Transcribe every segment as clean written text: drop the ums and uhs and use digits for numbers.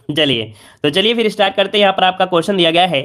चलिए, तो चलिए फिर स्टार्ट करते हैं। यहाँ पर आपका क्वेश्चन दिया गया है,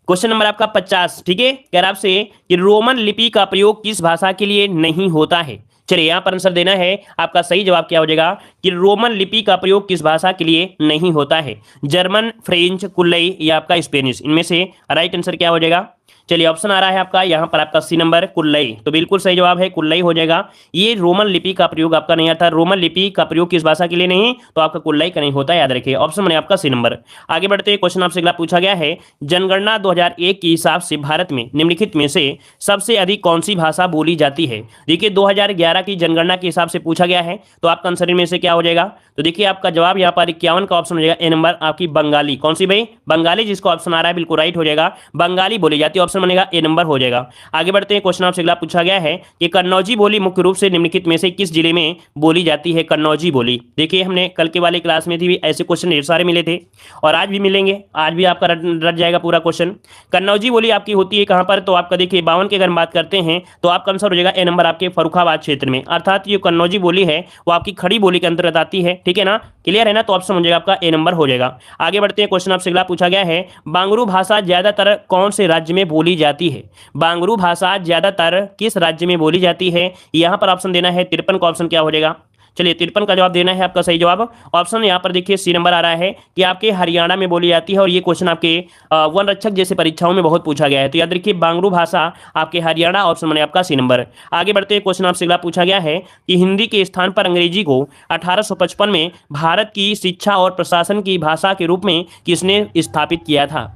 क्वेश्चन नंबर आपका 50। ठीक है, कह रहा आपसे कि रोमन लिपि का प्रयोग किस भाषा के लिए नहीं होता है। चलिए यहाँ पर आंसर देना है। आपका सही जवाब क्या हो जाएगा कि रोमन लिपि का प्रयोग किस भाषा के लिए नहीं होता है। जर्मन, फ्रेंच, कुल्लई या आपका स्पेनिश, इनमें से राइट आंसर क्या हो जाएगा। चलिए ऑप्शन आ रहा है आपका यहाँ पर आपका सी नंबर कुल्लई, तो बिल्कुल सही जवाब है कुल्लई हो जाएगा। ये रोमन लिपि का प्रयोग आपका नहीं आता। रोमन लिपि का प्रयोग किस भाषा के लिए नहीं, तो आपका कुल्लई का नहीं होता, याद रखिए। ऑप्शन बने आपका सी नंबर। आगे बढ़ते हैं, क्वेश्चन आपसे अगला पूछा गया है, जनगणना 2001 के हिसाब से भारत में निम्नलिखित में से सबसे अधिक कौन सी भाषा बोली जाती है। देखिए 2011 की जनगणना के हिसाब से पूछा गया है, तो आपका आंसर इनमें से क्या हो जाएगा। तो देखिए आपका जवाब यहाँ पर 51 का ऑप्शन हो जाएगा, ए नंबर आपकी बंगाली। कौन सी भाई, बंगाली, जिसको ऑप्शन आ रहा है बिल्कुल राइट हो जाएगा, बंगाली बोली जाती है। ऑप्शन बनेगा ए नंबर हो जाएगा। आगे बढ़ते हैं, क्वेश्चन आपसे अगला पूछा गया है कि कन्नौजी बोली मुख्य रूप से निम्नलिखित में से किस जिले में बोली जाती है। कन्नौजी बोली, देखिए हमने कल के वाले क्लास में भी ऐसे क्वेश्चन ढेर सारे मिले थे और आज भी मिलेंगे, आज भी आपका रट जाएगा पूरा क्वेश्चन। कन्नौजी बोली आपकी होती है कहां पर, तो आपका देखिए 52 की अगर बात करते हैं तो आपका आंसर हो जाएगा ए नंबर आपके फर्रुखाबाद क्षेत्र में। अर्थात ये कन्नौजी बोली है वो आपकी खड़ी बोली के अंतर्गत आती है। ठीक है ना, क्लियर है ना, तो ऑप्शन हो जाएगा आपका ए नंबर हो जाएगा। आगे बढ़ते हैं, क्वेश्चन आपसे अगला पूछा गया है, बांगरू भाषा ज्यादातर कौन से राज्य में बोली जाती है। बांगरू भाषा ज्यादातर किस राज्य में बोली जाती है। यहाँ पर ऑप्शन देना है 53 का ऑप्शन क्या हो जाएगा। चलिए 53 का जवाब देना है आपका सही जवाब। ऑप्शन यहाँ पर देखिए सी नंबर आ रहा है कि आपके हरियाणा में बोली जाती है और ये क्वेश्चन आपके वन रक्षक जैसे परीक्षाओं में बहुत पूछा गया है, तो याद रखिए बांगरू भाषा आपके हरियाणा, ऑप्शन बने आपका सी नंबर। आगे बढ़ते हैं, क्वेश्चन आपसे अगला पूछा गया है कि हिंदी के स्थान पर अंग्रेजी को 1855 में भारत की शिक्षा और प्रशासन की भाषा के रूप में किसने स्थापित किया था।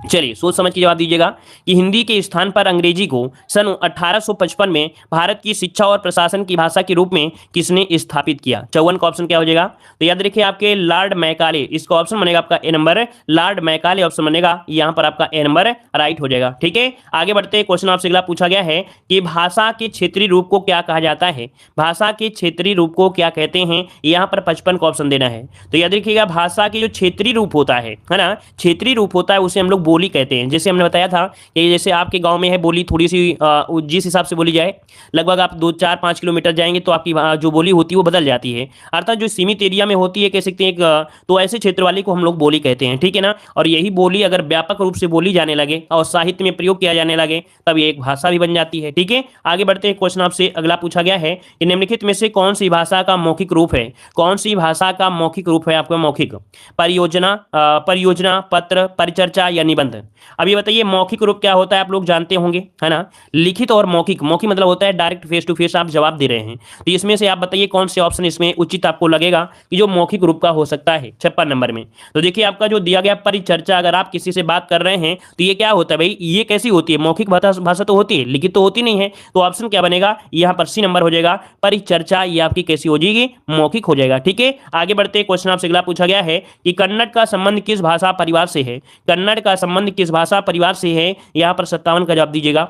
चलिए सोच समझ के जवाब दीजिएगा कि हिंदी के स्थान पर अंग्रेजी को सन 1855 में भारत की शिक्षा और प्रशासन की भाषा के रूप में किसने स्थापित किया। 54 का ऑप्शन क्या हो जाएगा, तो याद रखिए आपके लॉर्ड मैकाले, इसका ऑप्शन बनेगा आपका ए नंबर, लॉर्ड मैकाले ऑप्शन बनेगा यहाँ पर आपका ए नंबर राइट हो जाएगा। ठीक है, आगे बढ़ते हैं, क्वेश्चन आपसे अगला पूछा गया है कि भाषा के क्षेत्रीय रूप को क्या कहा जाता है। भाषा के क्षेत्रीय रूप को क्या कहते हैं, यहाँ पर 55 का ऑप्शन देना है। तो याद रखिएगा भाषा के जो क्षेत्रीय रूप होता है ना, क्षेत्रीय रूप होता है उसे हम लोग बोली कहते हैं। जैसे हमने बताया था कि जैसे आपके गांव में है बोली थोड़ी सी जिस हिसाब से बोली जाए, लगभग आप 2-4-5 किलोमीटर जाएंगे तो आपकी जो बोली होती है वो बदल जाती है। अर्थात जो सीमित एरिया में होती है कह सकते हैं तो ऐसे क्षेत्र वाले को हम लोग बोली कहते हैं। ठीक है ना, और यही बोली अगर व्यापक रूप से बोली जाने लगे और साहित्य में प्रयोग किया जाने लगे तब ये एक भाषा भी बन जाती है। ठीक है, आगे बढ़ते हैं, क्वेश्चन आपसे अगला पूछा गया है कि निम्नलिखित में से कौन सी भाषा का मौखिक रूप है। कौन सी भाषा का मौखिक रूप है आपका मौखिक, परियोजना, पत्र, परिचर्चा या निबंध। अब ये बताइए मौखिक रूप क्या होता है, आप लोग जानते होंगे है ना। लिखित और मौखिक, मौखिक मतलब होता है डायरेक्ट फेस टू फेस आप जवाब दे रहे हैं, तो इसमें से आप बताइए कौन से ऑप्शन इसमें उचित आपको लगेगा कि जो मौखिक रूप का हो सकता है 56 नंबर में। तो देखिए आपका जो दिया गया परिचर्चा, अगर आप किसी से बात कर रहे हैं तो ये क्या होता है भाई, ये कैसी होती है, मौखिक भाषा तो होती है, लिखित तो होती नहीं है, तो ऑप्शन क्या बनेगा यहाँ पर सी नंबर हो जाएगा, परिचर्चा ये आपकी कैसी हो जाएगी, मौखिक हो जाएगा। ठीक है, आगे बढ़ते हैं, क्वेश्चन आपसे अगला पूछा गया है कि कन्नड़ का संबंध किस भाषा परिवार से है। कन्नड़ का संबंध किस भाषा परिवार से है, यहाँ पर 57 का जवाब दीजिएगा।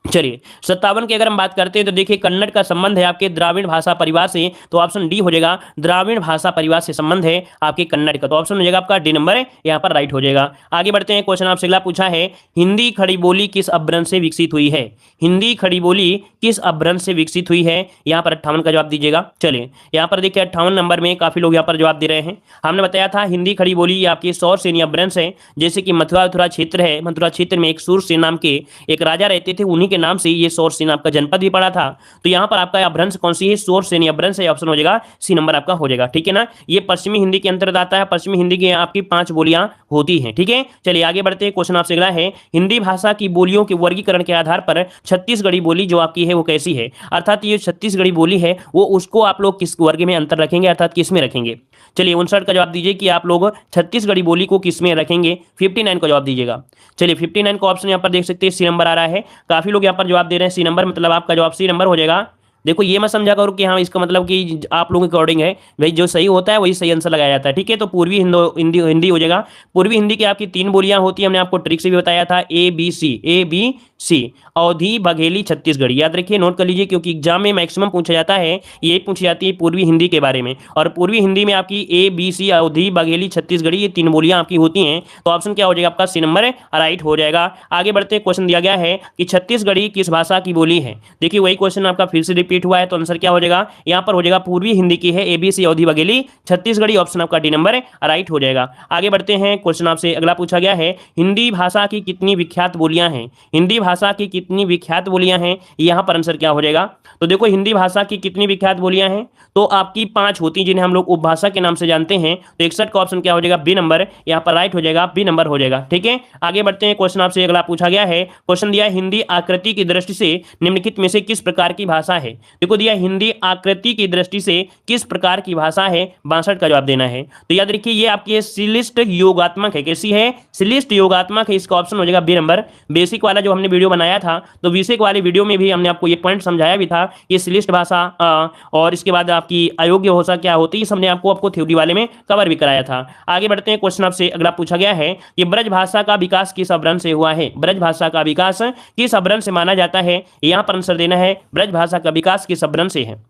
चलिए 57 की अगर हम बात करते हैं तो देखिए कन्नड़ का संबंध है आपके द्राविड़ भाषा परिवार से, तो ऑप्शन डी हो जाएगा, द्राविड़ भाषा परिवार से संबंध है आपके कन्नड़ का, तो ऑप्शन हो जाएगा आपका डी नंबर यहाँ पर राइट हो जाएगा। आगे बढ़ते हैं, क्वेश्चन आपसे अगला पूछा है हिंदी खड़ी बोली किस अपभ्रंश से विकसित हुई है। हिंदी खड़ी बोली किस अपभ्रंश से विकसित हुई है, यहाँ पर 58 का जवाब दीजिएगा। चलिए यहाँ पर देखिए 58 नंबर में काफी लोग यहाँ पर जवाब दे रहे हैं। हमने बताया था हिंदी खड़ी बोली आपकी सौर सेनी अपभ्रंश है, जैसे कि मथुरा क्षेत्र है, मथुरा क्षेत्र में एक सूरसेन नाम के एक राजा रहते थे, उन्हीं के नाम से ये सोरसेन आपका जनपद भी पड़ा था। तो यहाँ पर आपका अपभ्रंश कौन सी है, सोरसेनी अपभ्रंश है, ऑप्शन हो जाएगा सी नंबर आपका हो जाएगा। ठीक है ना, ये पश्चिमी हिंदी के अंतर्गत आता है, पश्चिमी हिंदी की आपकी 5 बोलियां होती हैं। ठीक है, चलिए आगे बढ़ते हैं, क्वेश्चन आपसे अगला है हिंदी भाषा की बोलियों के वर्गीकरण के आधार पर छत्तीसगढ़ी बोली जो आपकी है वो कैसी है। अर्थात ये छत्तीसगढ़ी बोली है वो उसको आप लोग किस वर्ग में अंतर रखेंगे, अर्थात किस में रखेंगे। चलिए 59 का जवाब दीजिए कि आप लोग छत्तीसगढ़ी बोली को किस में रखेंगे। 59 का जवाब दीजिएगा। चलिए 59 का ऑप्शन यहाँ पर देख सकते हैं सी नंबर आ रहा है, काफी लोग यहाँ पर जवाब दे रहे हैं सी नंबर, मतलब आपका जवाब सी नंबर हो जाएगा। देखो ये मत समझा करो कि हाँ इसका मतलब कि आप लोगों के अकॉर्डिंग है, भाई जो सही होता है वही सही आंसर लगाया जाता है। ठीक है, तो पूर्वी हिंदी हो जाएगा। पूर्वी हिंदी की आपकी 3 बोलियां होती है, हमने आपको ट्रिक से भी बताया था, ए बी सी अवधी बघेली छत्तीसगढ़ी। याद रखिए, नोट कर लीजिए, क्योंकि एग्जाम में मैक्सिमम पूछा जाता है, ये पूछी जाती है पूर्वी हिंदी के बारे में, और पूर्वी हिंदी में आपकी ए बी सी अवधी बघेली छत्तीसगढ़ी ये 3 बोलियां आपकी होती हैं। तो ऑप्शन क्या हो जाएगा आपका सी नंबर राइट हो जाएगा। आगे बढ़ते, क्वेश्चन दिया गया है कि छत्तीसगढ़ी किस भाषा की बोली है। देखिए वही क्वेश्चन आपका फिर से रिपीट हुआ है, तो आंसर क्या हो जाएगा, यहाँ पर हो जाएगा पूर्वी हिंदी की है, एबीसी अवधी बघेली छत्तीसगढ़ी, ऑप्शन आपका डी नंबर राइट हो जाएगा। आगे बढ़ते हैं, क्वेश्चन आपसे अगला पूछा गया है, हिंदी भाषा की कितनी विख्यात बोलियां हैं। हिंदी भाषा की कितनी विख्यात बोलियां हैं, यहाँ पर आंसर क्या हो जाएगा। तो देखो हिंदी भाषा की कितनी विख्यात बोलियां हैं, तो आपकी 5 होती हैं, जिन्हें हम लोग उपभाषा के नाम से जानते हैं। तो 61 का ऑप्शन क्या हो जाएगा, बी नंबर, यहाँ पर राइट हो जाएगा, बी नंबर हो जाएगा। ठीक है, आगे बढ़ते हैं, क्वेश्चन आपसे अगला पूछा गया है, क्वेश्चन दिया है हिंदी आकृति की दृष्टि से निम्नलिखित में से किस प्रकार की भाषा है। देखो दिया हिंदी आकृति की दृष्टि से किस प्रकार की भाषा है, 62 का जवाब देना है। तो याद रखिए ये आपकी श्लिष्ट योगात्मक है। कैसी है, श्लिष्ट योगात्मक है, इसका ऑप्शन हो जाएगा बी नंबर। बेसिक वाला जो हमने वीडियो बनाया था, तो बेसिक वाले वीडियो में भी हमने आपको ये पॉइंट समझाया भी था, ये श्लिष्ट भाषा और इसके बाद आपकी अयोग्य भाषा क्या होती है, इस हमने आपको थ्योरी वाले में कवर भी कराया था। आगे बढ़ते हैं, क्वेश्चन आपसे अगला पूछा गया है कि ब्रज भाषा का विकास किस अवरण से हुआ है। ब्रज भाषा का विकास किस अवरण से माना जाता है, यहां पर आंसर देना है, ब्रज भाषा का विकास किस अवरण से है।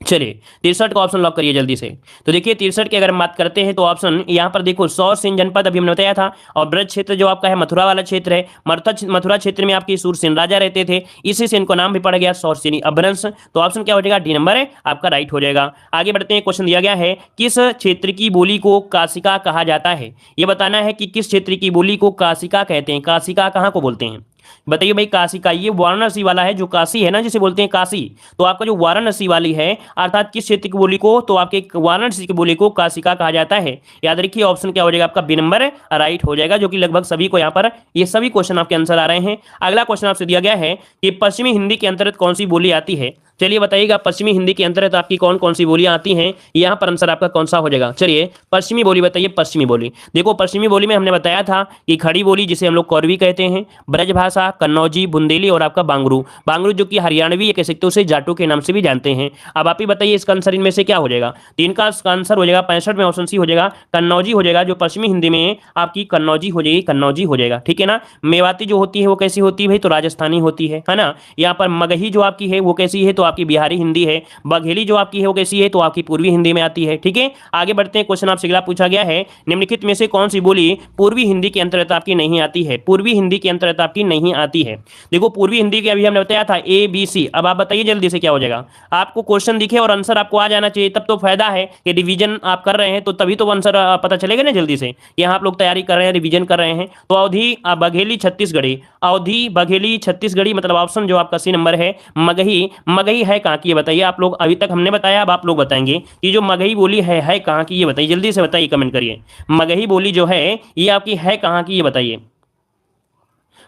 चलिए 63 का ऑप्शन लॉक करिए जल्दी से। तो देखिए 63 की अगर हम बात करते हैं, तो ऑप्शन यहाँ पर देखो सौरसेन जनपद अभी हमने बताया था, और ब्रज क्षेत्र जो आपका है मथुरा वाला क्षेत्र है। मथुरा क्षेत्र में आपके सूरसेन राजा रहते थे, इसी से इनको नाम भी पड़ गया सौरसेनी अपभ्रंश। तो ऑप्शन क्या हो जाएगा, डी नंबर है आपका राइट हो जाएगा। आगे बढ़ते हैं, क्वेश्चन दिया गया है, किस क्षेत्र की बोली को काशिका कहा जाता है। ये बताना है कि किस क्षेत्र की बोली को काशिका कहते हैं। काशिका कहाँ को बोलते हैं, बताइए भाई। काशिका ये वाराणसी वाला है, जो काशी है ना जिसे बोलते हैं काशी, तो आपका जो वाराणसी वाली है, अर्थात किस क्षेत्र की बोली को, तो आपके वाराणसी की बोली को काशिका कहा जाता है। याद रखिए ऑप्शन क्या हो जाएगा आपका बी नंबर राइट हो जाएगा, जो कि लगभग सभी को यहाँ पर ये सभी क्वेश्चन आपके आंसर आ रहे हैं। अगला क्वेश्चन आपसे दिया गया है कि पश्चिमी हिंदी के अंतर्गत कौन सी बोली आती है। चलिए बताइएगा पश्चिमी हिंदी के अंतर्गत आपकी कौन कौन सी बोलियां आती हैं, यहाँ पर आंसर आपका कौन सा हो जाएगा। चलिए पश्चिमी बोली बताइए। पश्चिमी बोली देखो, पश्चिमी बोली में हमने बताया था कि खड़ी बोली जिसे हम लोग कौरवी कहते हैं, ब्रजभाषा, कन्नौजी, बुंदेली और आपका बांगरू। बांगरू जो कि हरियाणवी कह सकते हो, उसे जाटू के नाम से भी जानते हैं। अब आप ही बताइए इसका आंसर इनमें से क्या हो जाएगा। तीन का आंसर हो जाएगा 65 में, ऑप्शन सी हो जाएगा कन्नौजी हो जाएगा, जो पश्चिमी हिंदी में आपकी कन्नौजी हो जाएगी, कन्नौजी हो जाएगा। ठीक है ना। मेवाती जो होती है वो कैसी होती है भाई, तो राजस्थानी होती है ना। यहाँ पर मगही जो आपकी है वो कैसी है, तो आपकी बिहारी हिंदी है। बघेली जो आपकी है वो कैसी है, तो आपकी पूर्वी हिंदी में आती है। ठीक है, आगे बढ़ते हैं, क्वेश्चन आपसे अगला पूछा गया है, निम्नलिखित में से कौन सी बोली पूर्वी हिंदी के अंतर्गत आपकी नहीं आती है। पूर्वी हिंदी के अंतर्गत आपकी नहीं आती है। देखो पूर्वी हिंदी के अभी हमने बताया था ए बी सी। अब आप बताइए जल्दी से क्या हो जाएगा। आपको क्वेश्चन दिखे और आंसर आपको आ जाना चाहिए, तब तो फायदा है कि रिवीजन आप कर रहे हैं, तो तभी तो आंसर पता चलेगा ना जल्दी से। यहाँ आप लोग तैयारी कर रहे हैं, रिवीजन कर रहे हैं। तो अवधी बघेली छत्तीसगढ़ी, अवधी बघेली छत्तीसगढ़ी, मतलब ऑप्शन जो आपका सी नंबर है मगही। मगही है कहाँ की, ये बताइए आप लोग। अभी तक हमने बताया, अब आप लोग बताएंगे कि जो मगही बोली है कहाँ की, ये बताइए जल्दी से बताइए, कमेंट करिए। मगही बोली जो है ये आपकी है कहाँ की, ये बताइए।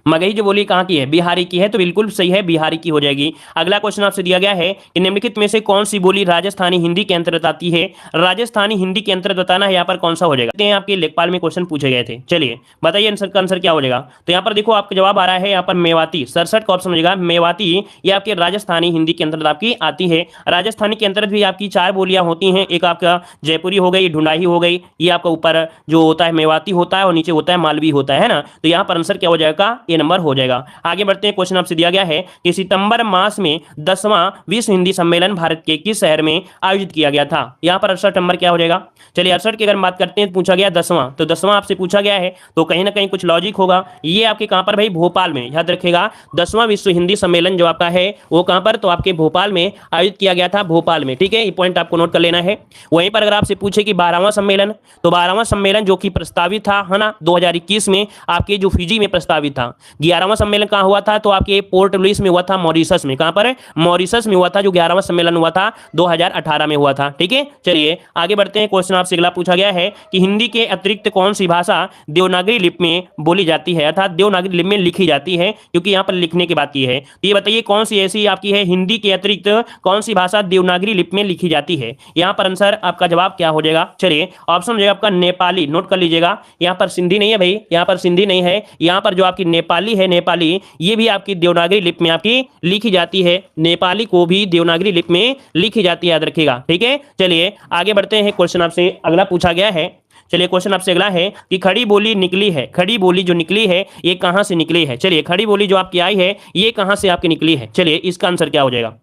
मगही जो बोली कहाँ की है, बिहारी की है, तो बिल्कुल सही है, बिहारी की हो जाएगी। अगला क्वेश्चन आपसे दिया गया है कि निम्नलिखित में से कौन सी बोली राजस्थानी हिंदी के अंतर्गत आती है। राजस्थानी हिंदी के अंतर्गत बताना है, यहाँ पर कौन सा हो जाएगा। आपके लेखपाल में क्वेश्चन पूछे गए थे, चलिए बताइए आंसर का आंसर क्या हो जाएगा। तो यहाँ पर देखो आपका जवाब आ रहा है यहाँ पर मेवाती, 67 का ऑप्शन हो जाएगा मेवाती। ये आपके राजस्थानी हिंदी के अंतर्गत आपकी आती है। राजस्थानी के अंतर्गत भी आपकी 4 बोलियां होती हैं, एक आपका जयपुरी हो गई, ढूंढाही हो गई, ये आपका ऊपर जो होता है मेवाती होता है, और नीचे होता है मालवी होता है ना। तो यहाँ पर आंसर क्या हो जाएगा, ए नंबर हो जाएगा। आगे बढ़ते हैं, क्वेश्चन आपसे दिया गया है कि सितंबर मास में 10वां विश्व हिंदी सम्मेलन भारत के किस शहर में आयोजित किया गया था। यहां पर 68 नंबर क्या हो जाएगा। चलिए 68 की अगर बात करते हैं, पूछा गया 10वां, तो 10वां आपसे पूछा गया है, तो कहीं ना कहीं कुछ लॉजिक होगा। ये आपके कहां पर भाई, भोपाल में। याद रखेगा 10वां विश्व हिंदी सम्मेलन जो आपका है वो कहां पर, तो आपके भोपाल में आयोजित किया गया था, भोपाल में। ठीक है, ये पॉइंट आपको नोट कर लेना है। वहीं पर अगर आपसे पूछे कि 12वां सम्मेलन, तो 12वां सम्मेलन जो कि प्रस्तावित था है ना 2021 में, आपके जो फिजी में प्रस्तावित था। 11वां सम्मेलन कहाँ हुआ था, तो आपके पोर्ट लुइस में हुआ था, मॉरिशस में। कहां पर, मॉरिशस में हुआ था, जो 11वां सम्मेलन हुआ था 2018 में हुआ था। ठीक है, चलिए आगे बढ़ते हैं, क्वेश्चन आपसे अगला पूछा गया है कि हिंदी के अतिरिक्त कौन सी भाषा देवनागरी लिपि में बोली जाती है, अर्थात देवनागरी लिपि में लिखी जाती है, क्योंकि यहां पर लिखने की बात की है। तो ये बताइए कौन सी ऐसी आपकी है, हिंदी के अतिरिक्त कौन सी भाषा देवनागरी लिपि में लिखी जाती है। यहां पर आंसर आपका जवाब क्या हो जाएगा। चलिए ऑप्शन हो जाएगा आपका नेपाली, नोट कर लीजिएगा। यहां पर सिंधी नहीं है भाई, यहां पर सिंधी नहीं है, यहां पर जो आपकी नेपाली है, नेपाली ये भी आपकी देवनागरी लिपि में आपकी लिखी जाती है। नेपाली को भी देवनागरी लिपि में लिखी जाती है, याद रखिएगा। ठीक है, चलिए आगे बढ़ते हैं, क्वेश्चन आपसे अगला पूछा गया है चलिए क्वेश्चन आपसे अगला है कि खड़ी बोली निकली है, खड़ी बोली जो निकली है ये कहां से निकली है। चलिए खड़ी बोली जो आपकी आई है ये कहां से आपकी निकली है। चलिए इसका आंसर क्या हो जाएगा,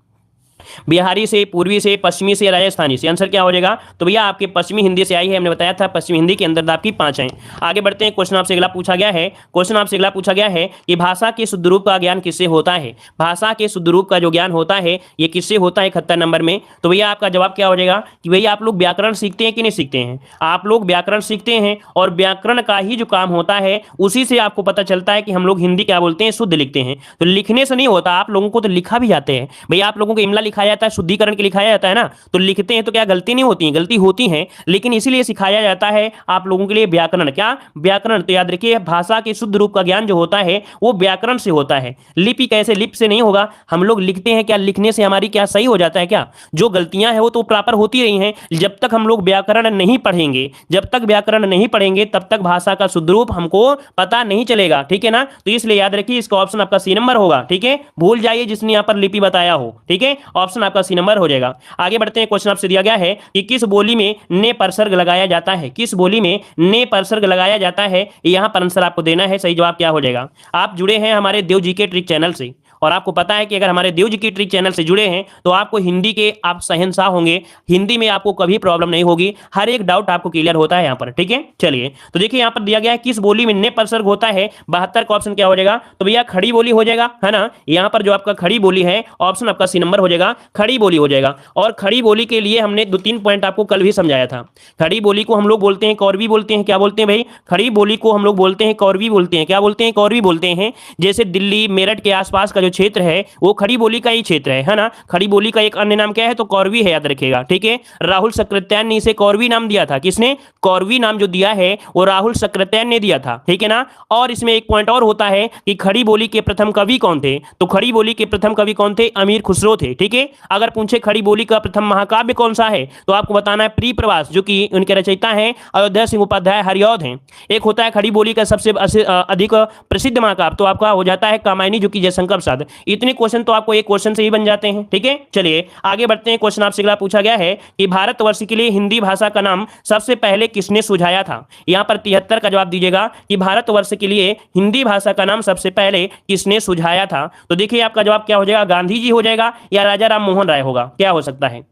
बिहारी से, पूर्वी से, पश्चिमी से, राजस्थानी से। आंसर क्या हो जाएगा, तो भैया आपके पश्चिमी हिंदी से आई है, हमने बताया था पश्चिमी हिंदी के अंदर आपकी 5 हैं। आगे बढ़ते हैं, क्वेश्चन आपसे अगला पूछा गया है, क्वेश्चन आपसे अगला पूछा गया है कि भाषा के शुद्ध रूप का ज्ञान किससे होता है। भाषा के शुद्ध रूप का जो ज्ञान होता है ये किससे होता है 71 नंबर में। तो भैया आपका जवाब क्या हो जाएगा कि भैया आप लोग व्याकरण सीखते हैं कि नहीं सीखते हैं। आप लोग व्याकरण सीखते हैं और व्याकरण का ही जो काम होता है उसी से आपको पता चलता है कि हम लोग हिंदी क्या बोलते हैं, शुद्ध लिखते हैं। तो लिखने से नहीं होता, आप लोगों को तो लिखा भी जाते हैं भैया, आप लोगों को इमला लिखाया जाता है, शुद्धिकरण के लिखाया जाता है ना, तो लिखते हैं तो क्या गलती नहीं होती है, गलती होती है, लेकिन इसीलिए सिखाया जाता है आप लोगों के लिए व्याकरण। क्या व्याकरण, तो याद रखिए भाषा के शुद्ध रूप का ज्ञान जो होता है वो व्याकरण से होता है। लिपि कैसे, लिप से नहीं होगा। हम लोग लिखते हैं, क्या लिखने से हमारी क्या सही हो जाता है क्या, जो गलतियां हैं वो तो प्रॉपर होती रही हैं। जब तक हम लोग व्याकरण नहीं पढ़ेंगे, जब तक व्याकरण नहीं पढ़ेंगे तब तक भाषा का शुद्ध रूप हमको पता नहीं चलेगा, ठीक है ना। तो इसलिए याद रखिए इसका ऑप्शन आपका सी नंबर होगा, ठीक है। भूल जाइए जिसने यहां पर लिपि बताया हो, ठीक है, ऑप्शन आपका सी नंबर हो जाएगा। आगे बढ़ते हैं, क्वेश्चन आपसे दिया गया है कि किस बोली में ने परसर्ग लगाया जाता है, किस बोली में ने परसर्ग लगाया जाता है। यहां पर आंसर आपको देना है, सही जवाब क्या हो जाएगा। आप जुड़े हैं हमारे देव जी के ट्रिक चैनल से और आपको पता है कि अगर हमारे देव जी की ट्रिक चैनल से जुड़े हैं तो आपको हिंदी के आप शहंशाह होंगे, हिंदी में आपको कभी प्रॉब्लम नहीं होगी, हर एक डाउट आपको क्लियर होता है यहाँ पर, ठीक है। चलिए तो देखिए यहाँ पर दिया गया है किस बोली में ने परसर्ग होता है। 72 का ऑप्शन क्या हो जाएगा, तो भैया खड़ी बोली हो जाएगा, है ना। यहाँ पर जो आपका खड़ी बोली है ऑप्शन आपका सी नंबर हो जाएगा, खड़ी बोली हो जाएगा। और खड़ी बोली के लिए हमने 2-3 पॉइंट आपको कल भी समझाया था। खड़ी बोली को हम लोग बोलते हैं कौरवी बोलते हैं, क्या बोलते हैं भाई, खड़ी बोली को हम लोग बोलते हैं कौरवी बोलते हैं, क्या बोलते हैं, कौरवी बोलते हैं। जैसे दिल्ली मेरठ के आसपास का जो क्षेत्र है वो खड़ी बोली का ही क्षेत्र है ना। खड़ी बोली का एक अन्य नाम क्या है, तो कौरवी है, याद रखिएगा, ठीक है। राहुल सक्रेतियान ने इसे कौरवी नाम दिया था, किसने, कौरवी नाम जो दिया है वो राहुल सक्रेतियान ने दिया था, ठीक है ना। और इसमें एक पॉइंट और होता है कि खड़ी बोली के प्रथम कवि कौन थे, तो खड़ी बोली के प्रथम कवि कौन थे, अमीर खुसरो थे, ठीक है। अगर पूछे खड़ी बोली का प्रथम महाकाव्य कौन सा है तो आपको बताना है प्री प्रवास, जो कि उनके रचयिता हैं अयोध्या सिंह उपाध्याय हरिऔध हैं। एक होता है खड़ी बोली का सबसे अधिक प्रसिद्ध महाकाव्य, तो आपका हो जाता है कामायनी, जो कि जयशंकर प्रसाद। इतने क्वेश्चन तो आपको एक क्वेश्चन से ही बन जाते हैं, ठीक है। चलिए आगे बढ़ते हैं, क्वेश्चन आपसे अगला पूछा गया है कि भारतवर्ष के लिए हिंदी भाषा का नाम सबसे पहले किसने सुझाया था। यहां पर 73 का जवाब दीजिएगा कि भारतवर्ष के लिए हिंदी भाषा का नाम सबसे पहले किसने सुझाया था। तो देखिए आपका जवाब क्या हो जाएगा, गांधी जी हो जाएगा या राजा राम मोहन राय होगा, क्या हो सकता है,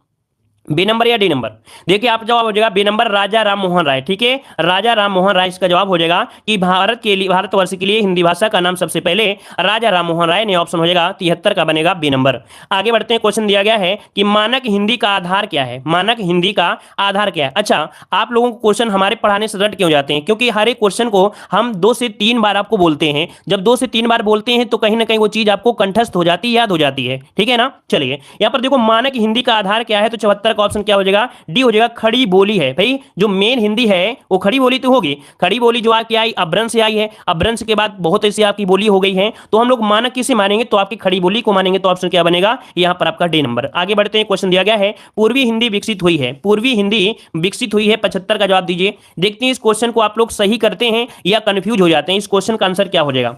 बी नंबर या डी नंबर। देखिए आप जवाब हो जाएगा बी नंबर, राजा राम मोहन राय, ठीक है। राजा राम मोहन राय इसका जवाब हो जाएगा कि भारत के लिए, भारतवर्ष के लिए हिंदी भाषा का नाम सबसे पहले राजा राम मोहन राय ने, ऑप्शन हो जाएगा 73 का बनेगा बी नंबर। आगे बढ़ते हैं, क्वेश्चन दिया गया है कि मानक हिंदी का आधार क्या है, मानक हिंदी का आधार क्या है। अच्छा आप लोगों को क्वेश्चन हमारे पढ़ाने से रट क्यों जाते हैं, क्योंकि हर एक क्वेश्चन को हम 2 से 3 बार आपको बोलते हैं। जब 2 से 3 बार बोलते हैं तो कहीं ना कहीं वो चीज आपको कंठस्थ हो जाती है, याद हो जाती है, ठीक है ना। चलिए यहाँ पर देखो मानक हिंदी का आधार क्या है, तो 74 का ऑप्शन क्या हो जाएगा, डी हो जाएगा, खड़ी बोली है। भाई जो मेन हिंदी है वो खड़ी बोली तो होगी। खड़ी बोली जो आपकी आई अभ्रंश से आई है, अभ्रंश के बाद बहुत ऐसी आपकी बोली हो गई है, तो हम लोग मानक किसे मानेंगे, तो आपकी खड़ी बोली को मानेंगे। तो ऑप्शन क्या बनेगा, यहां पर आपका डी नंबर। आगे बढ़ते हैं, क्वेश्चन दिया गया है पूर्वी हिंदी विकसित हुई है, पूर्वी हिंदी विकसित हुई है, 75 का जवाब दीजिए। देखते हैं इस क्वेश्चन को आप लोग सही करते हैं या कंफ्यूज हो जाते हैं, इस क्वेश्चन का आंसर क्या हो जाएगा।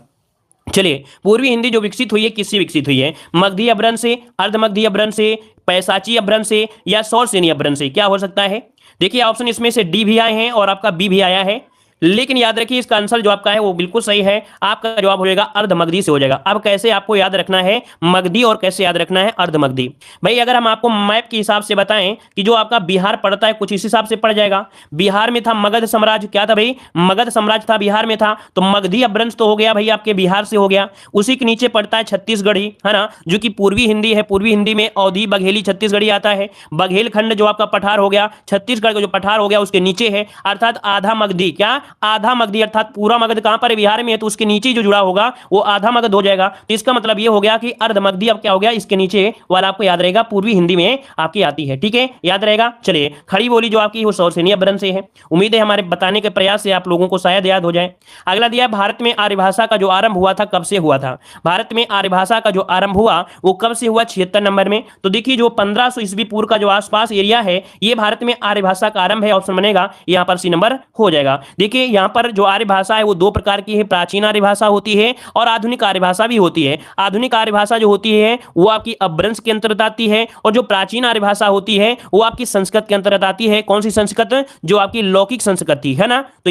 चलिए पूर्वी हिंदी जो विकसित हुई है किससे विकसित हुई है, मगधी अभ्रंश से, अर्धमगधी अभ्रंश से, पैसाची अभ्रंश से या सौरसेनी अभ्रंश से, क्या हो सकता है। देखिए ऑप्शन इसमें से डी भी आए हैं और आपका बी भी आया है, लेकिन याद रखिए इसका आंसर जो आपका है वो बिल्कुल सही है। आपका जवाब हो जाएगा अर्धमगधी से हो जाएगा। अब कैसे आपको याद रखना है मगधी और कैसे याद रखना है अर्धमगधी। भाई अगर हम आपको मैप के हिसाब से बताएं कि जो आपका बिहार पड़ता है कुछ इस हिसाब से पड़ जाएगा। बिहार में था मगध साम्राज्य, क्या था भाई, मगध साम्राज्य था बिहार में था, तो मगधी अभ्रंश तो हो गया भाई आपके बिहार से हो गया। उसी के नीचे पड़ता है छत्तीसगढ़ी, है ना, जो कि पूर्वी हिंदी है। पूर्वी हिंदी में अवधी बघेली छत्तीसगढ़ी आता है। बघेल खंड जो आपका पठार हो गया, छत्तीसगढ़ का जो पठार हो गया उसके नीचे है, अर्थात आधा मगधी, क्या आधा मगधी, अर्थात पूरा मगध कहां पर है, बिहार में है, तो उसके नीचे जो जुड़ा होगा वो आधा मगध हो जाएगा। तो इसका मतलब ये हो गया कि अर्धमगधी अब क्या हो गया, इसके नीचे वाला आपको याद रहेगा पूर्वी हिंदी में आपकी आती है, ठीक है, याद रहेगा। चलिए खड़ी बोली जो आपकी वो सौरसेनी अभ्रंश से है। उम्मीद है हमारे बताने के प्रयास से आप लोगों को शायद याद हो जाए। अगला दिया है भारत में आर्य भाषा का जो आरंभ हुआ था कब से हुआ था। भारत में आर्य भाषा का जो आरंभ हुआ वो कब से हुआ, 76 नंबर में। तो देखिए जो 1500 ईस्वी पूर्व का जो आसपास एरिया है ये भारत में आर्य भाषा का आरंभ है, ऑप्शन बनेगा यहां पर सी नंबर हो जाएगा। देखिए है, यहाँ पर जो आर्य भाषा है वो दो प्रकार की है, प्राचीन आर्य भाषा होती है और आधुनिक आर्य भाषा भी होती है। आधुनिक आर्य भाषा जो होती है वो आपकी अपभ्रंश के अंतर्गत आती है, और जो प्राचीन आर्य भाषा होती है वो आपकी संस्कृत के अंतर्गत आती है। कौन सी संस्कृत? जो आपकी लौकिक संस्कृत थी, है ना। तो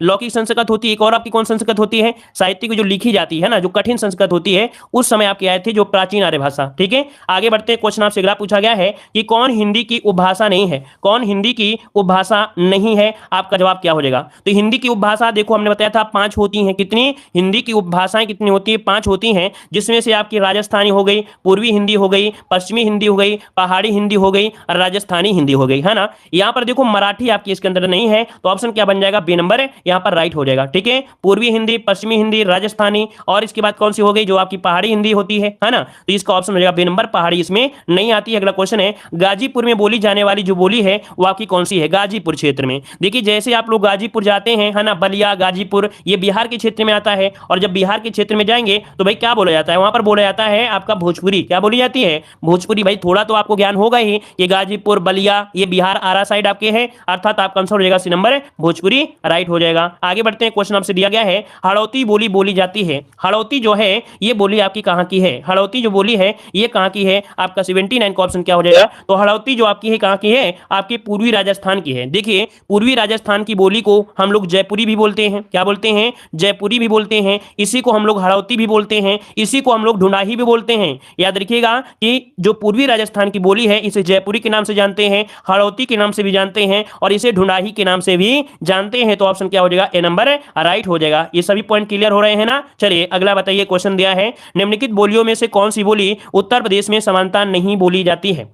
लौकिक संस्कृत होती है, एक और आपकी कौन संस्कृत होती है? साहित्य की जो लिखी जाती है ना, जो कठिन संस्कृत होती है, उस समय आपकी आए थे जो प्राचीन आर्य भाषा। ठीक है, आगे बढ़ते हैं। क्वेश्चन आपसे अगला पूछा गया है कि कौन हिंदी की उपभाषा नहीं है? कौन हिंदी की उपभाषा नहीं है? आपका जवाब क्या हो जाएगा? तो हिंदी की उपभाषा देखो हमने बताया था 5 होती हैं। कितनी? हिंदी की उपभाषाएं कितनी होती है? 5 होती हैं, जिसमें से आपकी राजस्थानी हो गई, पूर्वी हिंदी हो गई, पश्चिमी हिंदी हो गई, पहाड़ी हिंदी हो गई, राजस्थानी हिंदी हो गई, है ना। यहाँ पर देखो मराठी आपकी इसके अंदर नहीं है, तो ऑप्शन क्या बन जाएगा? बी नंबर यहाँ पर राइट हो जाएगा। ठीक है, पूर्वी हिंदी, पश्चिमी हिंदी, राजस्थानी, और इसके बाद कौन सी हो गई? जो आपकी पहाड़ी हिंदी होती है ना। तो इसका ऑप्शन हो जाएगा बी नंबर, पहाड़ी इसमें नहीं आती है। अगला क्वेश्चन है, गाजीपुर में बोली जाने वाली जो बोली है वो आपकी कौन सी है? गाजीपुर क्षेत्र में। देखिए जैसे आप लोग गाजीपुर जाते हैं, है ना, बलिया, गाजीपुर, ये बिहार के क्षेत्र में आता है, और जब बिहार के क्षेत्र में जाएंगे तो भाई क्या बोला जाता है? वहां पर बोला जाता है आपका भोजपुरी। क्या बोली जाती है? भोजपुरी। भाई थोड़ा तो आपको ज्ञान होगा ही कि गाजीपुर, बलिया, ये बिहार, आरा साइड आपके है, अर्थात आपका आंसर हो जाएगा सी नंबर, भोजपुरी राइट हो जाएगा। आगे बढ़ते हैं। क्वेश्चन आपसे दिया गया है, हड़ौती बोली बोली जाती है। हड़ौती जो है ये बोली आपकी कहां की है? हड़ौती जो बोली है ये कहां की है? आपका 79 का ऑप्शन क्या हो जाएगा? तो हड़ौती जो आपकी है कहां की है? आपके पूर्वी राजस्थान की है। देखिए पूर्वी राजस्थान की बोली को हम लोग जयपुरी भी बोलते हैं। क्या बोलते हैं? जयपुरी भी बोलते हैं। इसी को हम लोग हड़ौती भी बोलते हैं, इसी को हम लोग ढूंढाही भी बोलते हैं। याद रखिएगा कि जो पूर्वी राजस्थान की बोली है इसे जयपुरी के नाम से जानते हैं, हड़ौती के नाम से भी जानते हैं, और इसे ढूंढाही के नाम से भी जानते हैं। तो ऑप्शन क्या हो जाएगा? ए नंबर राइट हो जाएगा। ये सभी पॉइंट क्लियर हो रहे हैं ना। चलिए अगला बताइए। क्वेश्चन दिया है, निम्नलिखित बोलियों में से कौन सी बोली उत्तर प्रदेश में समानता नहीं बोली जाती है?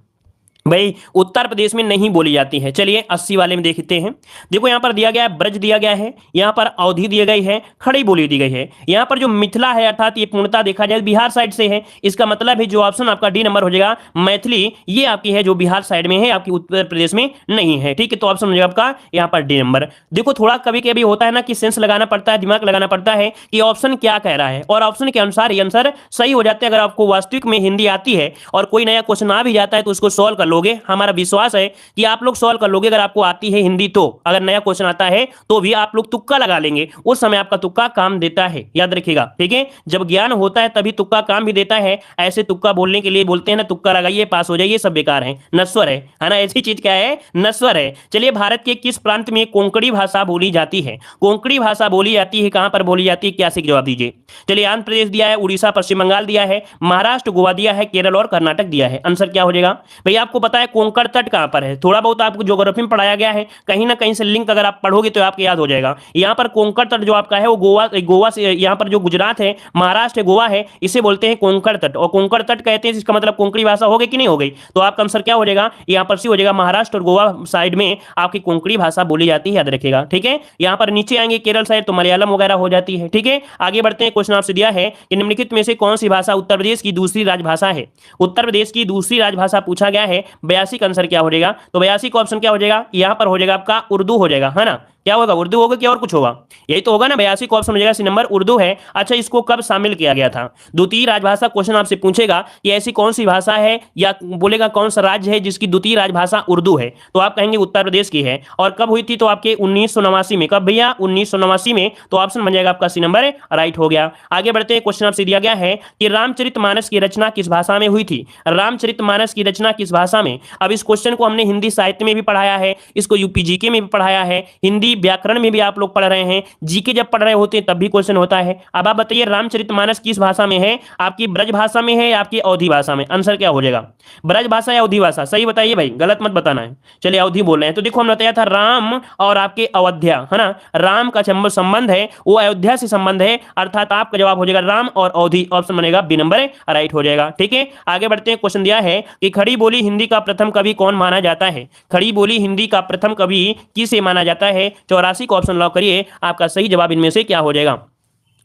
भाई उत्तर प्रदेश में नहीं बोली जाती है। चलिए 80 वाले में देखते हैं। देखो यहाँ पर दिया गया है ब्रज दिया गया है, यहाँ पर अवधि दी गई है, खड़ी बोली दी गई है। यहाँ पर जो मिथिला है अर्थात ये पूर्णता देखा जाए बिहार साइड से है, इसका मतलब है जो ऑप्शन आपका डी नंबर हो जाएगा मैथिली, ये आपकी है जो बिहार साइड में है, आपकी उत्तर प्रदेश में नहीं है। ठीक है, तो ऑप्शन हो जाएगा आपका यहाँ पर डी नंबर। देखो थोड़ा कभी कभी होता है ना कि सेंस लगाना पड़ता है, दिमाग लगाना पड़ता है कि ऑप्शन क्या कह रहा है, और ऑप्शन के अनुसार ये आंसर सही हो जाते हैं। अगर आपको वास्तविक में हिंदी आती है और कोई नया क्वेश्चन आ भी जाता है तो उसको सॉल्व कर लोगे। हमारा विश्वास है कि आप लोग सॉल्व कर लोगे अगर आपको आती है हिंदी तो। अगर नया क्वेश्चन आता है तो भी आप लोग तुक्का लगा लेंगे, उस समय आपका तुक्का काम देता है, याद रखिएगा। ठीक है, जब ज्ञान होता है तभी तुक्का काम भी देता है। ऐसे तुक्का बोलने के लिए बोलते हैं ना, तुक्का लगाइए पास हो जाइए, सब बेकार है, नश्वर है ना। ऐसी चीज क्या है? नश्वर है। चलिए भारत के किस प्रांत में कोंकणी भाषा बोली जाती है? कोंकणी भाषा बोली जाती है, कहां पर बोली जाती है? क्या से जवाब दीजिए। चलिए आंध्र प्रदेश दिया है, उड़ीसा, पश्चिम बंगाल दिया है, महाराष्ट्र, गोवा दिया है, केरल और कर्नाटक दिया है। आंसर क्या हो जाएगा? भैया आपको पता है कोंकण तट कहां पर है? थोड़ा बहुत आपको ज्योग्राफी में पढ़ाया गया है, कहीं ना कहीं से लिंक अगर आप पढ़ोगे तो आपको याद हो जाएगा। यहाँ पर कोंकण तट जो आपका है वो गोवा से, यहाँ पर जो गुजरात है, महाराष्ट्र, गोवा है, इसे बोलते हैं कोंकण तट। और कोंकण तट कहते हैं, इसका मतलब कोंकणी भाषा हो गई कि नहीं हो गई? तो आपका आंसर क्या हो जाएगा? यहाँ पर सी हो जाएगा, महाराष्ट्र और गोवा साइड में आपकी कोंकणी भाषा बोली जाती है, याद रखिएगा। ठीक है, यहाँ पर नीचे आएंगे केरल साइड तो मलयालम वगैरह हो जाती है। ठीक है, आगे बढ़ते हैं। क्वेश्चन आपसे दिया है कि निम्नलिखित में से कौन सी भाषा उत्तर प्रदेश की दूसरी राजभाषा है? उत्तर प्रदेश की दूसरी राजभाषा पूछा गया है। 82 का आंसर क्या हो जाएगा? तो 82 का ऑप्शन क्या हो जाएगा? यहाँ पर हो जाएगा आपका उर्दू हो जाएगा, है ना। क्या होगा? उर्दू होगा कि और कुछ होगा? यही तो होगा ना। 82 का ऑप्शन हो जाएगा सी नंबर, उर्दू है। अच्छा, इसको कब शामिल किया गया था? द्वितीय राजभाषा क्वेश्चन आपसे पूछेगा कि ऐसी कौन सी भाषा है, या बोलेगा कौन सा राज्य है जिसकी द्वितीय राजभाषा उर्दू है, तो आप कहेंगे उत्तर प्रदेश की है। और कब हुई थी? तो आपके 1989 में। कब भैया? 1989 में। तो ऑप्शन बन जाएगा आपका सी नंबर, राइट हो गया। आगे बढ़ते हैं। क्वेश्चन आपसे दिया गया है कि रामचरितमानस की रचना किस भाषा में हुई थी? रामचरितमानस की रचना किस भाषा में? अब इस क्वेश्चन को हमने हिंदी साहित्य में भी पढ़ाया है, इसको यूपीजीके में भी पढ़ाया है, हिंदी व्याकरण में भी आप लोग पढ़ रहे हैं, जीके जब पढ़ रहे होते हैं तब भी क्वेश्चन होता है। अब आप बताइए रामचरितमानस किस भाषा में है? आपकी ब्रज भाषा में है या आपकी अवधी भाषा में? आंसर क्या हो जाएगा? ब्रज भाषा या अवधी भाषा? सही बताइए भाई, गलत मत बताना है। चलिए अवधी बोल रहे हैं। तो देखो हमने बताया था राम और आपके अयोध्या, है ना, राम का संबंध है वो अयोध्या से संबंध है, अर्थात आपका जवाब हो जाएगा राम और अवधी। ऑप्शन बनेगा बी नंबर, राइट हो जाएगा। ठीक है, आगे बढ़ते हैं। क्वेश्चन दिया है कि खड़ी बोली हिंदी का प्रथम कवि कौन माना जाता है? खड़ी बोली हिंदी का प्रथम कवि किसे माना जाता है? 84 का ऑप्शन लॉक करिए। आपका सही जवाब इनमें से क्या हो जाएगा?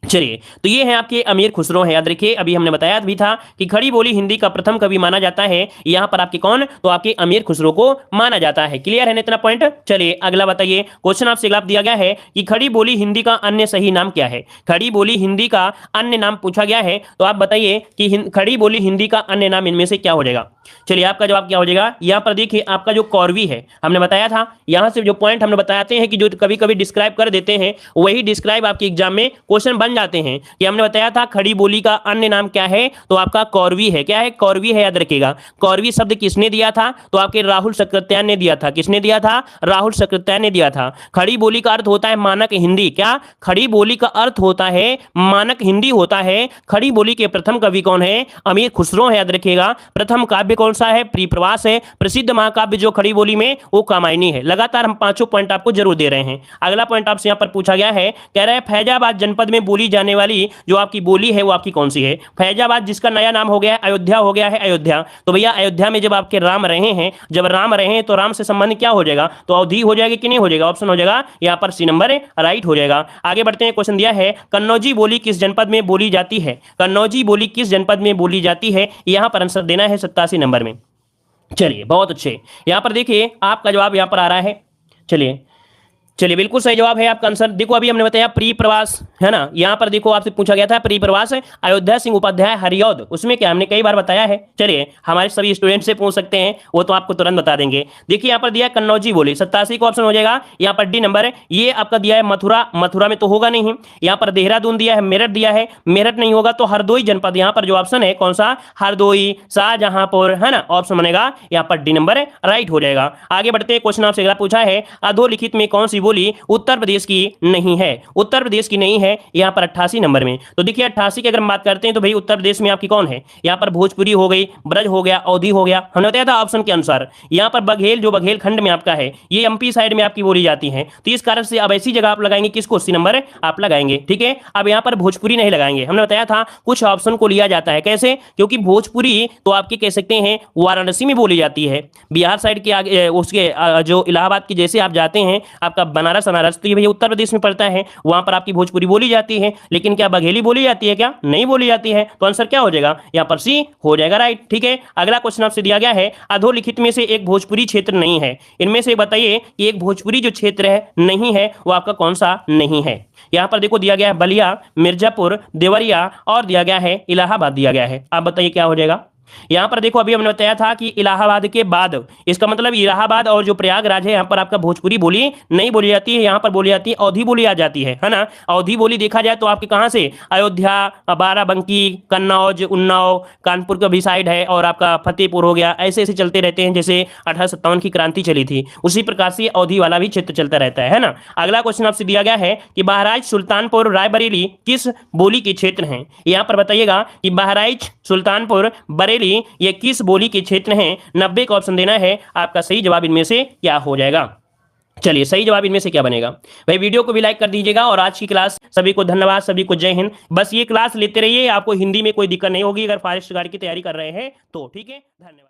चलिए, तो ये है आपके अमीर खुसरो हैं। याद रखिए, अभी हमने बताया भी था कि खड़ी बोली हिंदी का प्रथम कवि माना जाता है। यहां पर आपके कौन, तो आपके अमीर खुसरो को माना जाता है। क्लियर है ना इतना पॉइंट। चलिए अगला बताइए, क्वेश्चन आपसे अगला दिया गया है कि खड़ी बोली हिंदी का अन्य सही नाम क्या है। खड़ी बोली हिंदी का अन्य नाम पूछा गया है, तो आप बताइए कि खड़ी बोली हिंदी का अन्य नाम इनमें से क्या हो जाएगा। चलिए आपका जवाब क्या हो जाएगा। यहां पर देखिए, आपका जो कौरवी है, हमने बताया था, यहां से जो पॉइंट हमने बताते हैं कि जो कभी कभी डिस्क्राइब कर देते हैं, वही डिस्क्राइब आपके एग्जाम में क्वेश्चन बन जाते हैं। कि हमने बताया था खड़ी बोली का अन्य नाम क्या है, तो आपका कौरवी है। क्या है, कौरवी है। याद रखिएगा, कौरवी शब्द किसने दिया था, तो आपके राहुल सक्रेतिया ने दिया था। किसने दिया था, राहुल सक्रेतिया ने दिया था। खड़ी बोली का अर्थ होता है मानक हिंदी। क्या, खड़ी बोली का अर्थ होता है मानक हिंदी होता है। खड़ी बोली के प्रथम कवि कौन है, अमीर खुसरो है। याद रखिएगा, प्रथम काव्य कौन सा है, प्रियप्रवास है। प्रसिद्ध महाकाव्य जो खड़ी बोली में, वो कामायनी है। लगातार हम पांचों पॉइंट आपको जरूर दे रहे हैं। अगला पॉइंट आपसे यहां पर पूछा गया है, कह रहा है फैजाबाद जनपद में बोली जाने वाली जो आपकी बोली है वो आपकी कौन सी है। फैजाबाद जिसका नया नाम हो गया है अयोध्या हो गया है, अयोध्या। तो भैया अयोध्या में जब आपके राम रहे हैं, जब राम रहे हैं, तो राम से संबंध क्या हो जाएगा, तो अवधि हो जाएगी कि नहीं हो जाएगा। ऑप्शन हो जाएगा यहां पर सी नंबर राइट हो जाएगा। आगे बढ़ते हैं, क्वेश्चन दिया है कन्नौजी बोली किस जनपद में बोली जाती है। कन्नौजी बोली किस जनपद में बोली जाती है, यहां पर आंसर देना है 87 नंबर में। चलिए बहुत अच्छे, यहां पर देखिए आपका जवाब यहां पर आ रहा है। चलिए चलिए, बिल्कुल सही जवाब है आपका आंसर। देखो अभी हमने बताया प्री प्रवास है ना, यहां पर देखो आपसे पूछा गया था प्री प्रवास अयोध्या सिंह उपाध्याय हरिऔध, उसमें क्या हमने कई बार बताया है। चलिए हमारे सभी स्टूडेंट से पूछ सकते हैं, वो तो आपको तुरंत बता देंगे। देखिए यहां पर दिया कन्नौजी बोली, 87 का ऑप्शन हो जाएगा यहां पर डी नंबर। ये आपका दिया है मथुरा, मथुरा में तो होगा नहीं। यहां पर देहरादून दिया है, मेरठ दिया है, मेरठ नहीं होगा, तो हरदोई जनपद। यहां पर जो ऑप्शन है कौन सा, हरदोई, शाहजहांपुर है ना, ऑप्शन बनेगा यहां पर डी नंबर राइट हो जाएगा। आगे बढ़ते हैं, क्वेश्चन आपसे अगला पूछा है अधोलिखित में कौन सी बोली उत्तर प्रदेश की नहीं है। उत्तर प्रदेश की नहीं है यहां पर 88 नंबर में। तो देखिए 88 की अगर हम बात करते हैं, तो भाई उत्तर प्रदेश में आपकी कौन है, यहां पर भोजपुरी हो गई, ब्रज हो गया, अवधी हो गया। हमने बताया था ऑप्शन के अनुसार यहां पर बघेल, जो बघेल खंड में आपका है, ये एमपी साइड में आपकी बोली जाती है। तो इस कारण से अब ऐसी जगह आप लगाएंगे किसको, सी नंबर आप लगाएंगे। ठीक है, अब यहां पर भोजपुरी नहीं लगाएंगे। हमने बताया था कुछ ऑप्शन को लिया जाता है, कैसे, क्योंकि भोजपुरी तो आपके कह सकते हैं वाराणसी में बोली जाती है, बिहार साइड के आगे उसके जो इलाहाबाद की जैसे आप जाते हैं आपका बनारस अनारस, तो ये भैया उत्तर प्रदेश में पड़ता है, वहां पर आपकी भोजपुरी बोली जाती है। लेकिन क्या बघेली बोली जाती है, क्या नहीं बोली जाती है। तो आंसर क्या हो जाएगा, यहां पर सी हो जाएगा राइट। ठीक है, अगला क्वेश्चन आपसे दिया गया है अधोलिखित में से एक भोजपुरी क्षेत्र नहीं है। इनमें से बताइए कि एक भोजपुरी जो क्षेत्र है नहीं है, वो आपका कौन सा नहीं है। यहां पर देखो दिया गया है बलिया, मिर्जापुर, देवरिया और दिया गया है इलाहाबाद दिया गया है। आप बताइए क्या हो जाएगा। यहां पर देखो अभी हमने बताया था कि इलाहाबाद के बाद, इसका मतलब इलाहाबाद और जो प्रयागराज है, यहां पर आपका भोजपुरी बोली नहीं बोली जाती है, यहां पर बोली जाती है अवधी बोली आ जाती है ना। अवधी बोली देखा जाए तो आपके कहां से, अयोध्या, बाराबंकी, कन्नौज, उन्नाव, कानपुर का भी साइड है, और आपका फतेहपुर हो गया, ऐसे ऐसे चलते रहते हैं। जैसे 1857 की क्रांति चली थी, उसी प्रकार से अवधी वाला भी क्षेत्र चलता रहता है ना। अगला क्वेश्चन आपसे दिया गया है कि बहराइच, सुल्तानपुर, रायबरेली किस बोली के क्षेत्र हैं। यहां पर बताइएगा कि बहराइच, सुल्तानपुर, बरेली ये किस बोली के क्षेत्र हैं। 90 का ऑप्शन देना है। आपका सही जवाब इनमें से क्या हो जाएगा। चलिए सही जवाब इनमें से क्या बनेगा। भाई वीडियो को भी लाइक कर दीजिएगा, और आज की क्लास सभी को धन्यवाद, सभी को जय हिंद। बस ये क्लास लेते रहिए, आपको हिंदी में कोई दिक्कत नहीं होगी अगर फॉरेस्ट गार्ड की तैयारी कर रहे हैं तो। ठीक है, धन्यवाद।